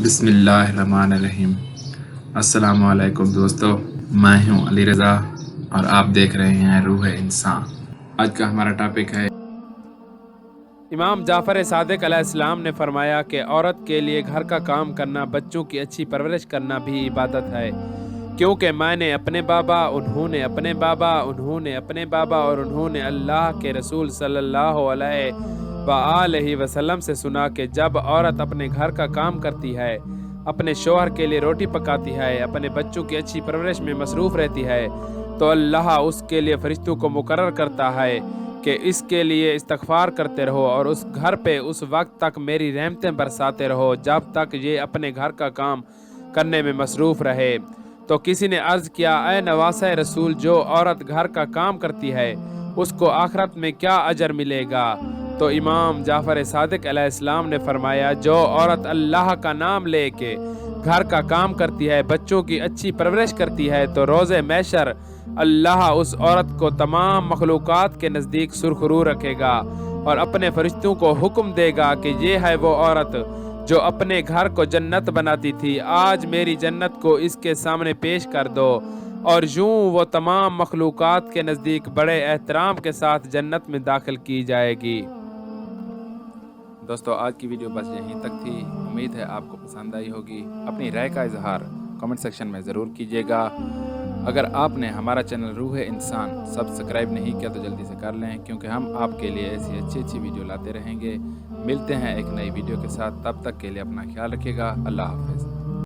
بسم اللہ الرحمن الرحیم۔ السلام علیکم دوستو، میں ہوں علی رضا اور آپ دیکھ رہے ہیں روح انسان۔ آج کا ہمارا ٹاپک ہے امام جعفر صادق علیہ السلام نے فرمایا کہ عورت کے لیے گھر کا کام کرنا، بچوں کی اچھی پرورش کرنا بھی عبادت ہے، کیونکہ میں نے اپنے بابا، انہوں نے اپنے بابا، انہوں نے اپنے بابا اور انہوں نے اللہ کے رسول صلی اللہ علیہ وآلہ وسلم سے سنا کہ جب عورت اپنے گھر کا کام کرتی ہے، اپنے شوہر کے لیے روٹی پکاتی ہے، اپنے بچوں کی اچھی پرورش میں مصروف رہتی ہے، تو اللہ اس کے لیے فرشتوں کو مقرر کرتا ہے کہ اس کے لیے استغفار کرتے رہو اور اس گھر پہ اس وقت تک میری رحمتیں برساتے رہو جب تک یہ اپنے گھر کا کام کرنے میں مصروف رہے۔ تو کسی نے عرض کیا، اے نواسہ رسول، جو عورت گھر کا کام کرتی ہے اس کو آخرت میں کیا اجر ملے گا؟ تو امام جعفر صادق علیہ السلام نے فرمایا، جو عورت اللہ کا نام لے کے گھر کا کام کرتی ہے، بچوں کی اچھی پرورش کرتی ہے، تو روز محشر اللہ اس عورت کو تمام مخلوقات کے نزدیک سرخرو رکھے گا اور اپنے فرشتوں کو حکم دے گا کہ یہ ہے وہ عورت جو اپنے گھر کو جنت بناتی تھی، آج میری جنت کو اس کے سامنے پیش کر دو، اور یوں وہ تمام مخلوقات کے نزدیک بڑے احترام کے ساتھ جنت میں داخل کی جائے گی۔ دوستو، آج کی ویڈیو بس یہیں تک تھی، امید ہے آپ کو پسند آئی ہوگی۔ اپنی رائے کا اظہار کمنٹ سیکشن میں ضرور کیجیے گا۔ اگر آپ نے ہمارا چینل روح انسان سبسکرائب نہیں کیا تو جلدی سے کر لیں، کیونکہ ہم آپ کے لیے ایسی اچھی ویڈیو لاتے رہیں گے۔ ملتے ہیں ایک نئی ویڈیو کے ساتھ، تب تک کے لیے اپنا خیال رکھیے گا۔ اللہ حافظ۔